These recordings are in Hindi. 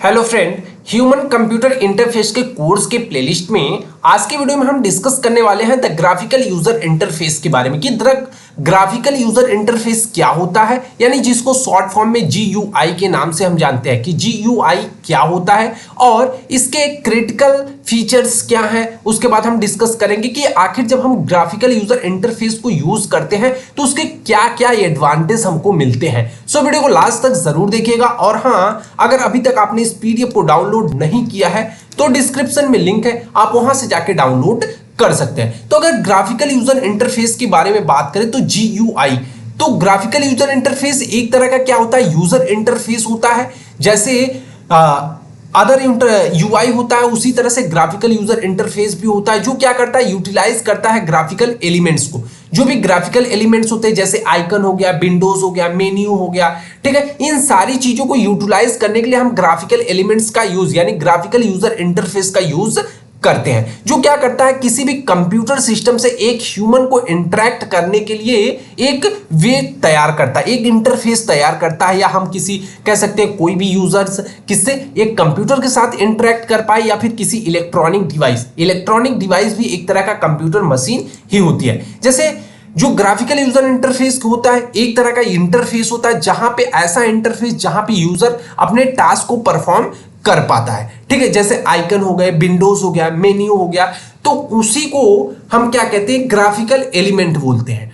Hello friend, human computer interface के कोर्स के प्लेलिस्ट में आज के वीडियो में हम डिस्कस करने वाले हैं द ग्राफिकल यूजर इंटरफेस के बारे में कि ग्राफिकल यूजर इंटरफेस क्या होता है, यानी जिसको शॉर्ट फॉर्म में GUI के नाम से हम जानते हैं कि GUI क्या होता है और इसके क्रिटिकल फीचर्स क्या हैं। उसके बाद हम डिस्कस करेंगे कि आखिर जब हम ग्राफिकल यूजर इंटरफेस को यूज करते हैं तो उसके क्या क्या एडवांटेज हमको मिलते हैं। सो वीडियो को लास्ट तक जरूर देखिएगा और हाँ, अगर अभी तक आपने इस PDF को डाउनलोड नहीं किया है तो डिस्क्रिप्शन में लिंक है, आप वहां से जाके डाउनलोड कर सकते हैं। तो अगर ग्राफिकल यूजर इंटरफेस के बारे में बात करें तो GUI, तो ग्राफिकल यूजर इंटरफेस एक तरह का क्या होता है, यूजर इंटरफेस होता है। जैसे अदर UI होता है उसी तरह से ग्राफिकल यूजर इंटरफेस भी होता है, जो क्या करता है, यूटिलाइज करता है ग्राफिकल एलिमेंट्स को। जो भी ग्राफिकल एलिमेंट्स होते हैं जैसे आइकन हो गया, विंडोज हो गया, मेन्यू हो गया, ठीक है, इन सारी चीजों को यूटिलाइज करने के लिए हम ग्राफिकल एलिमेंट्स का यूज यानी ग्राफिकल यूजर इंटरफेस का यूज करते हैं, जो क्या करता है, किसी भी कंप्यूटर सिस्टम से एक ह्यूमन को इंटरेक्ट करने के लिए एक वे तैयार करता है, एक इंटरफेस तैयार करता है। या हम किसी कह सकते हैं कोई भी यूजर्स किससे एक कंप्यूटर के साथ इंटरेक्ट कर पाए या फिर किसी इलेक्ट्रॉनिक डिवाइस भी एक तरह का कंप्यूटर मशीन ही होती है। जैसे जो ग्राफिकल यूजर इंटरफेस होता है एक तरह का इंटरफेस होता है, जहां पे ऐसा इंटरफेस जहां पे यूजर अपने टास्क को परफॉर्म कर पाता है, ठीक है। जैसे आइकन हो गए, विंडोज हो गया, मेन्यू हो गया, तो उसी को हम क्या कहते हैं, ग्राफिकल एलिमेंट बोलते हैं,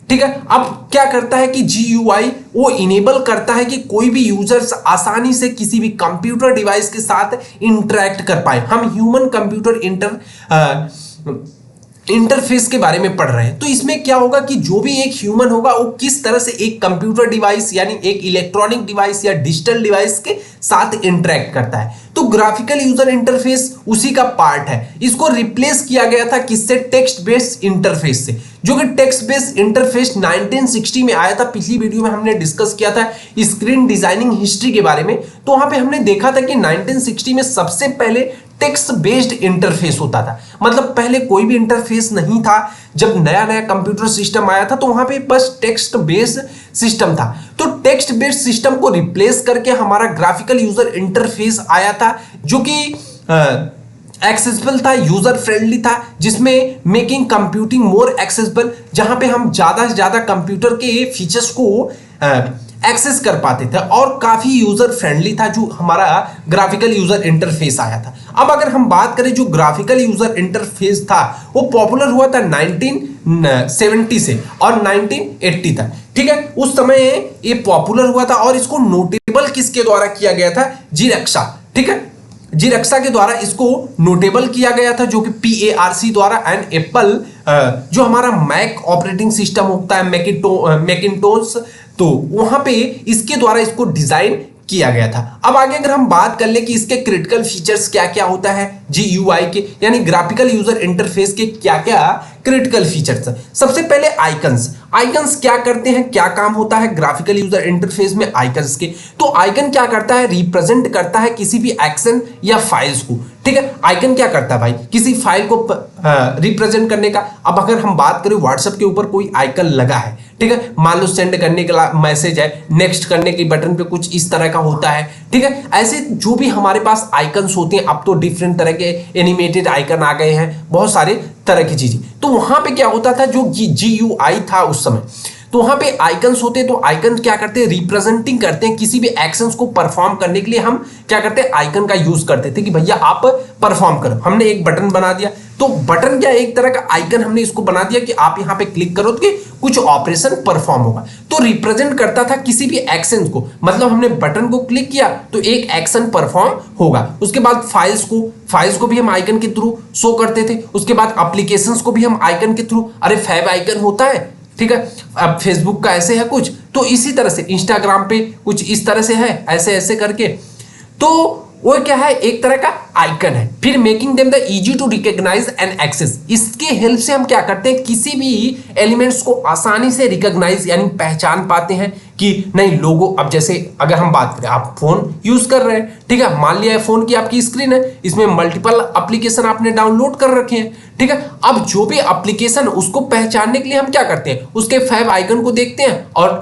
ठीक है। अब क्या करता है कि GUI वो इनेबल करता है कि कोई भी यूजर्स आसानी से किसी भी कंप्यूटर डिवाइस के साथ इंटरेक्ट कर पाए। हम ह्यूमन कंप्यूटर इंटरफेस के बारे में पढ़ रहे हैं, तो इसमें क्या होगा कि जो भी एक ह्यूमन होगा वो किस तरह से एक कंप्यूटर डिवाइस यानी एक इलेक्ट्रॉनिक डिवाइस या डिजिटल डिवाइस के साथ इंटरेक्ट करता है। तो ग्राफिकल यूजर इंटरफेस उसी का पार्ट है। इसको रिप्लेस किया गया था किससे, टेक्स्ट बेस्ड इंटरफेस से, जो कि टेक्स्ट बेस्ड इंटरफेस 1960 में आया था। पिछली वीडियो में हमने डिस्कस किया था स्क्रीन डिजाइनिंग हिस्ट्री के बारे में, तो वहां पे हमने देखा था कि 1960 में सबसे पहले टेक्स्ट बेस्ड इंटरफेस होता था। मतलब पहले कोई भी इंटरफेस नहीं था। जब नया नया कंप्यूटर सिस्टम आया था तो वहां पे बस टेक्स्ट बेस्ड सिस्टम था। तो टेक्स्ट बेस्ड सिस्टम को रिप्लेस करके हमारा ग्राफिकल यूजर इंटरफेस आया था, जो कि एक्सेसिबल था, यूजर फ्रेंडली था, जिसमें मेकिंग कंप्यूटिंग मोर एक्सेसिबल, जहां पे हम ज्यादा से ज्यादा कंप्यूटर के फीचर्स को एक्सेस कर पाते थे और काफी यूजर फ्रेंडली था जो हमारा ग्राफिकल यूजर इंटरफेस आया था। अब अगर हम बात करें जो ग्राफिकल यूजर इंटरफेस था वो पॉपुलर हुआ था 1970 से और 1980 तक, ठीक है। उस समय ये पॉपुलर हुआ था और इसको नोटेबल किसके द्वारा किया गया था, जीरक्सा, ठीक है, जीरक्सा के द्वारा इसको नोटेबल किया गया था, जो कि PARC द्वारा। एंड एप्पल जो हमारा मैक ऑपरेटिंग सिस्टम होता है, मैकिंटोश, तो वहां पे इसके द्वारा इसको डिजाइन किया गया था। अब आगे अगर हम बात कर ले कि इसके क्रिटिकल फीचर्स क्या क्या होता है GUI के यानी ग्राफिकल यूजर इंटरफेस के क्या क्या क्रिटिकल फीचर्स। सबसे पहले आइकन्स क्या करते हैं, क्या काम होता है ग्राफिकल यूजर इंटरफेस में आइकन्स के। तो आइकन क्या करता है, रिप्रेजेंट करता है किसी भी एक्शन या फाइल्स को, ठीक है। आइकन क्या करता है भाई, किसी फाइल को रिप्रेजेंट करने का। अब अगर हम बात करें व्हाट्सएप के ऊपर कोई आइकन लगा है, ठीक है, मान लो सेंड करने का मैसेज है, नेक्स्ट करने के बटन पे कुछ इस तरह का होता है, ठीक है। ऐसे जो भी हमारे पास आइकन्स होते हैं, अब तो डिफरेंट तरह के एनिमेटेड आइकन आ गए हैं, बहुत सारे तरह की चीजें। तो वहां पे क्या होता था, जो GUI था उस समय, तो वहां पे आइकन्स होते हैं। तो आइकन क्या करते हैं, रिप्रेजेंटिंग करते हैं किसी भी एक्शंस को परफॉर्म करने के लिए हम क्या करते हैं, आइकन का यूज करते थे कि भैया आप परफॉर्म करो। हमने एक बटन बना दिया, तो बटन क्या एक तरह का आइकन हमने इसको बना दिया कि आप यहां पे क्लिक करो तो कुछ ऑपरेशन परफॉर्म होगा। तो रिप्रेजेंट करता था किसी भी एक्शन को, मतलब हमने बटन को क्लिक किया तो एक एक्शन परफॉर्म होगा। उसके बाद फाइल्स को भी हम आइकन के थ्रू शो करते थे। उसके बाद एप्लीकेशंस को भी हम आइकन के थ्रू, अरे फैब आइकन होता है, ठीक है, अब फेसबुक का ऐसे है कुछ, तो इसी तरह से इंस्टाग्राम पे कुछ इस तरह से है, ऐसे ऐसे करके, तो वो क्या है, एक तरह का आइकन है। फिर making them the easy to recognize and access, इसके हेल्प से हम क्या करते हैं, किसी भी एलिमेंट्स को आसानी से रिकॉग्नाइज यानी पहचान पाते हैं कि नहीं लोगो। अब जैसे अगर हम बात करें, आप फोन यूज कर रहे हैं, ठीक है, मान लिया फोन की आपकी स्क्रीन है, इसमें मल्टीपल एप्लीकेशन आपने डाउनलोड कर रखे हैं, ठीक है। अब जो भी एप्लीकेशन उसको पहचानने के लिए हम क्या करते हैं, उसके फैब आइकन को देखते हैं और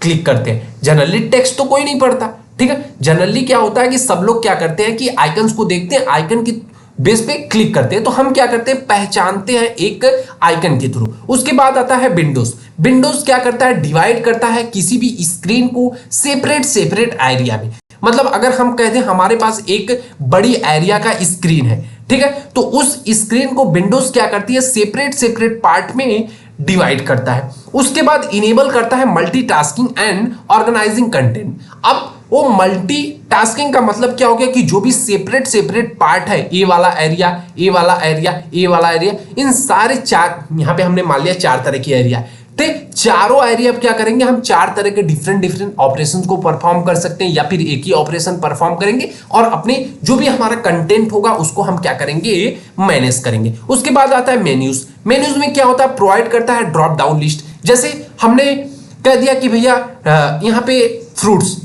क्लिक करते हैं। जनरली टेक्स्ट तो कोई नहीं पढ़ता, ठीक है। जनरली क्या होता है कि सब लोग क्या करते हैं कि आइकन्स को देखते हैं, आइकन की बेस पे क्लिक करते हैं, तो हम क्या करते हैं पहचानते हैं एक आइकन के थ्रू। उसके बाद आता है विंडोज। विंडोज क्या करता है, डिवाइड करता है किसी भी स्क्रीन को सेपरेट सेपरेट एरिया में। मतलब अगर हम कहते हैं हमारे पास एक बड़ी एरिया का स्क्रीन है, ठीक है, तो उस स्क्रीन को विंडोज क्या करती है सेपरेट सेपरेट पार्ट में डिवाइड करता है। उसके बाद इनेबल करता है मल्टीटास्किंग एंड ऑर्गेनाइजिंग कंटेंट। अब वो मल्टीटास्किंग का मतलब क्या हो गया कि जो भी सेपरेट सेपरेट पार्ट है, ए वाला एरिया, ए वाला एरिया, ए वाला एरिया, इन सारे चार, यहां पे हमने मान लिया 4 तरह की एरिया, ठीक, चारों एरिया क्या करेंगे हम 4 तरह के डिफरेंट डिफरेंट ऑपरेशंस को परफॉर्म कर सकते हैं, या फिर एक ही ऑपरेशन परफॉर्म करेंगे और अपने जो भी हमारा कंटेंट होगा उसको हम क्या करेंगे मैनेज करेंगे। उसके बाद आता है मेन्यूज। मेन्यूज में क्या होता है, प्रोवाइड करता है ड्रॉप डाउन लिस्ट। जैसे हमने कह दिया कि भैया यहाँ पे फ्रूट्स,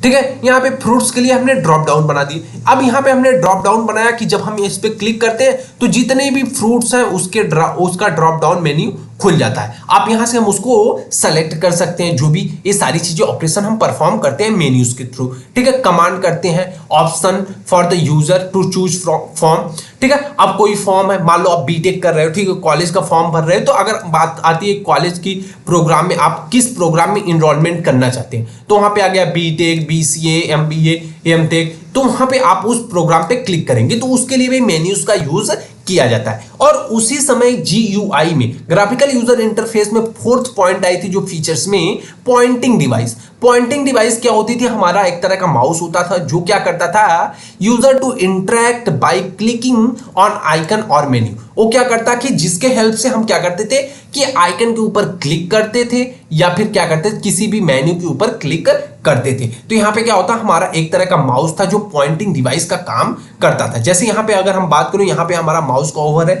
ठीक है, यहाँ पे फ्रूट्स के लिए हमने ड्रॉप डाउन बना दिए। अब यहाँ पे हमने ड्रॉप डाउन बनाया कि जब हम इस पे क्लिक करते हैं तो जितने भी फ्रूट्स हैं उसका ड्रॉप डाउन मेन्यू खुल जाता है। आप यहां से हम उसको सेलेक्ट कर सकते हैं, जो भी ये सारी चीजें ऑपरेशन हम परफॉर्म करते हैं मेन्यूज के थ्रू, ठीक है। कमांड करते हैं option for the user to choose form, ठीक है। अब कोई फॉर्म है, मान लो आप बीटेक कर रहे हो, ठीक है, कॉलेज का फॉर्म भर रहे हो, तो अगर बात आती है कॉलेज की प्रोग्राम में आप किस प्रोग्राम में इनरोलमेंट करना चाहते हैं, तो वहां पे आ गया बीटेक, बीसीए, एमबीए, एमटेक, तो वहां पे आप उस प्रोग्राम पे क्लिक करेंगे तो उसके लिए भी मेन्यूज का यूज किया जाता है। और उसी समय GUI में, ग्राफिकल यूजर इंटरफेस में 4th पॉइंट आई थी जो फीचर्स में, पॉइंटिंग डिवाइस। पॉइंटिंग डिवाइस क्या होती थी, हमारा एक तरह का माउस होता था जो क्या करता था, user to interact by clicking on icon और मेन्यू। वो क्या करता कि जिसके हेल्प से हम क्या करते थे कि आइकन के ऊपर क्लिक करते थे या फिर क्या करते थे किसी भी मेन्यू के ऊपर क्लिक करते थे। तो यहाँ पे क्या होता, हमारा एक तरह का माउस था जो पॉइंटिंग डिवाइस का काम करता था। जैसे यहाँ पे अगर हम बात करें, यहाँ पे हमारा माउस का ओवर है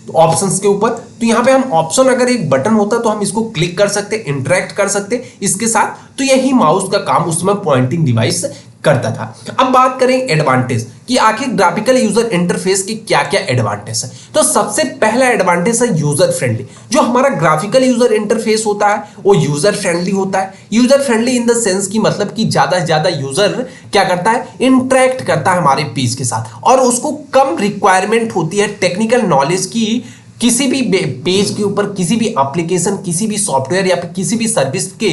तो ऑप्शंस के ऊपर, तो यहाँ पे हम ऑप्शन अगर एक बटन होता तो हम इसको क्लिक कर सकते, इंटरेक्ट कर सकते इसके साथ, तो यही माउस का काम उस समय पॉइंटिंग डिवाइस करता था। अब बात करें एडवांटेज कि आखिर ग्राफिकल यूजर इंटरफेस के क्या क्या एडवांटेज है, तो सबसे पहला एडवांटेज है यूजर फ्रेंडली। जो हमारा ग्राफिकल यूजर इंटरफेस होता है वो यूजर फ्रेंडली होता है। User friendly in the sense की मतलब कि ज्यादा से ज्यादा यूजर क्या करता है, इंटरेक्ट करता है हमारे पेज के साथ, और उसको कम रिक्वायरमेंट होती है टेक्निकल नॉलेज की किसी भी पेज के ऊपर, किसी भी एप्लीकेशन, किसी भी सॉफ्टवेयर या फिर किसी भी सर्विस के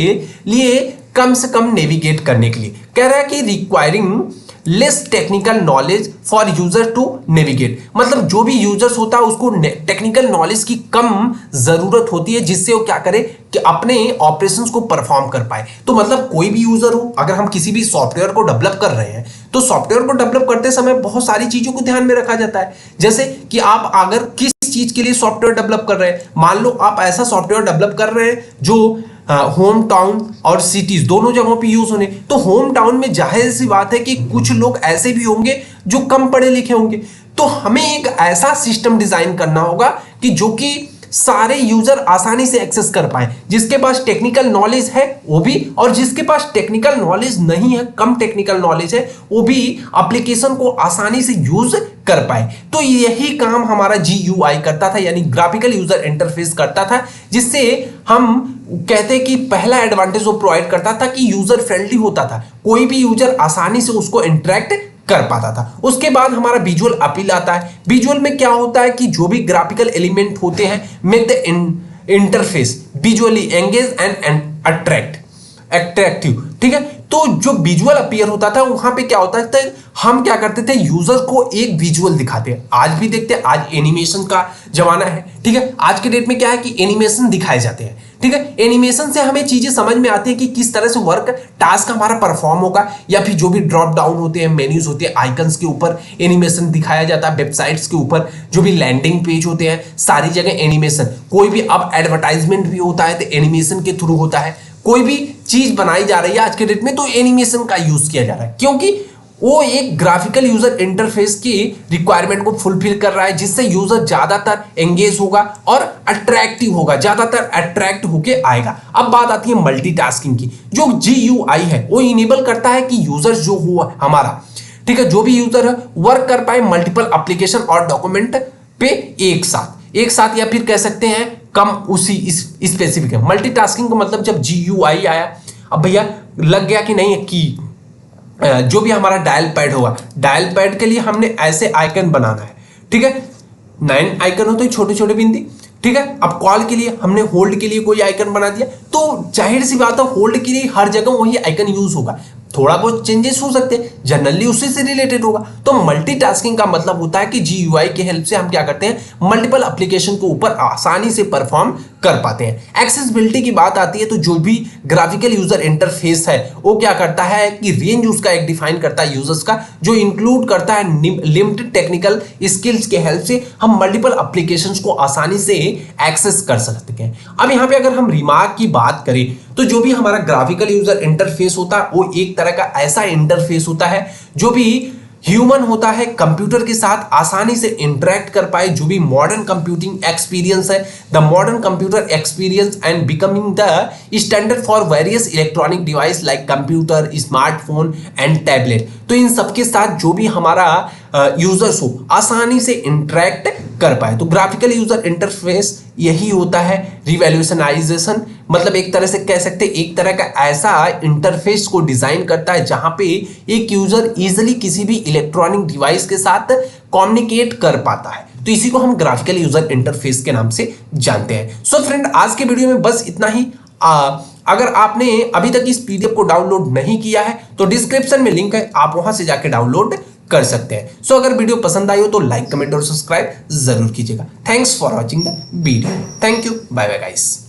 लिए कम से कम नेविगेट करने के लिए। कह रहा है कि requiring less technical knowledge for user to navigate, मतलब जो भी यूजर्स होता है उसको टेक्निकल नॉलेज की कम जरूरत होती है जिससे वो क्या करे कि अपने ऑपरेशंस को परफॉर्म कर पाए। तो मतलब कोई भी यूजर हो, अगर हम किसी भी सॉफ्टवेयर को डेवलप कर रहे हैं तो सॉफ्टवेयर को डेवलप करते समय बहुत सारी चीजों को ध्यान में रखा जाता है। जैसे कि आप अगर किस चीज के लिए सॉफ्टवेयर डेवलप कर रहे हैं, मान लो आप ऐसा सॉफ्टवेयर डेवलप कर रहे हैं जो होम टाउन और सिटीज दोनों जगहों पे यूज होने, तो होम टाउन में जाहिर सी बात है कि कुछ लोग ऐसे भी होंगे जो कम पढ़े लिखे होंगे, तो हमें एक ऐसा सिस्टम डिजाइन करना होगा कि जो कि सारे यूजर आसानी से एक्सेस कर पाए, जिसके पास टेक्निकल नॉलेज है वो भी, और जिसके पास टेक्निकल नॉलेज नहीं है, कम टेक्निकल नॉलेज है, वो भी एप्लीकेशन को आसानी से यूज कर पाए। तो यही काम हमारा GUI करता था, यानी ग्राफिकल यूजर इंटरफेस करता था, जिससे हम कहते हैं कि पहला एडवांटेज वो प्रोवाइड करता था कि यूजर फ्रेंडली होता था, कोई भी यूजर आसानी से उसको इंटरेक्ट कर पाता था। उसके बाद हमारा विजुअल अपील आता है। विजुअल में क्या होता है कि जो भी ग्राफिकल एलिमेंट होते हैं make the interface visually engage and attractive, ठीक है। तो जो विजुअल अपीयर होता था वहां पे क्या होता था, हम क्या करते थे यूजर को एक विजुअल दिखाते हैं। आज भी देखते हैं, आज एनिमेशन का जमाना है, ठीक है। आज के डेट में क्या है कि एनिमेशन दिखाए जाते हैं, ठीक है। एनिमेशन से हमें चीजें समझ में आती है कि किस तरह से वर्क टास्क हमारा परफॉर्म होगा, या फिर जो भी ड्रॉप डाउन होते हैं, मेन्यूज होते हैं, आइकन्स के ऊपर एनिमेशन दिखाया जाता है, वेबसाइट्स के ऊपर जो भी लैंडिंग पेज होते हैं सारी जगह एनिमेशन। कोई भी अब एडवर्टाइजमेंट भी होता है तो एनिमेशन के थ्रू होता है। कोई भी चीज बनाई जा रही है आज के डेट में तो एनिमेशन का यूज किया जा रहा है, क्योंकि वो एक ग्राफिकल यूजर इंटरफेस की रिक्वायरमेंट को फुलफिल कर रहा है, जिससे यूजर ज्यादातर एंगेज होगा और अट्रैक्टिव होगा, ज्यादातर अट्रैक्ट होके आएगा। अब बात आती है मल्टीटास्किंग की। जो GUI है वो इनेबल करता है कि यूजर जो हुआ हमारा, ठीक है, जो भी यूजर है वर्क कर पाए मल्टीपल एप्लीकेशन और डॉक्यूमेंट पे एक साथ, या फिर कह सकते हैं कम उसी स्पेसिफिक है। मल्टीटास्किंग का मतलब जब GUI आया, अब भैया लग गया कि नहीं कि जो भी हमारा डायल पैड होगा, डायल पैड के लिए हमने ऐसे आइकन बनाना है, ठीक है। 9 आइकन होते हैं छोटे छोटे बिंदी, ठीक है। अब कॉल के लिए हमने होल्ड के लिए कोई आइकन बना दिया, तो जाहिर सी बात है होल्ड के लिए हर जगह वही आइकन यूज होगा, थोड़ा बहुत चेंजेस हो सकते हैं, जनरली उसी से रिलेटेड होगा। तो मल्टीटास्किंग का मतलब होता है कि जीयूआई के हेल्प से हम क्या करते हैं, मल्टीपल एप्लीकेशन को ऊपर आसानी से परफॉर्म कर पाते हैं। एक्सेसिबिलिटी की बात आती है तो जो भी ग्राफिकल यूजर इंटरफेस है वो क्या करता है कि रेंज उसका एक डिफाइन करता है यूजर्स का, जो इंक्लूड करता है लिमिटेड टेक्निकल स्किल्स के हेल्प से हम मल्टीपल एप्लीकेशंस को आसानी से एक्सेस कर सकते हैं। अब यहाँ पे अगर हम रिमार्क की बात करें तो जो भी हमारा ग्राफिकल यूजर इंटरफेस होता है वो एक तरह का ऐसा इंटरफेस होता है जो भी ह्यूमन होता है कंप्यूटर के साथ आसानी से इंटरेक्ट कर पाए। जो भी मॉडर्न कंप्यूटिंग एक्सपीरियंस है, the modern computer experience and becoming the standard for various electronic device like computer, smartphone and tablet. तो इन सबके साथ जो भी हमारा यूजर्स हो आसानी से इंटरेक्ट कर पाए। तो ग्राफिकल यूजर इंटरफेस यही होता है रिवॉल्यूशनाइजेशन, मतलब एक तरह से कह सकते हैं एक तरह का ऐसा इंटरफेस को डिजाइन करता है जहां पे एक यूजर इजीली किसी भी इलेक्ट्रॉनिक डिवाइस के साथ कम्युनिकेट कर पाता है। तो इसी को हम ग्राफिकल यूजर इंटरफेस के नाम से जानते हैं। सो फ्रेंड, आज के वीडियो में बस इतना ही। अगर आपने अभी तक इस पीडीएफ को डाउनलोड नहीं किया है तो डिस्क्रिप्शन में लिंक है, आप वहां से जाके डाउनलोड कर सकते हैं। सो अगर वीडियो पसंद आई हो तो लाइक, कमेंट और सब्सक्राइब जरूर कीजिएगा। Thanks for watching the video. Thank you, bye bye guys.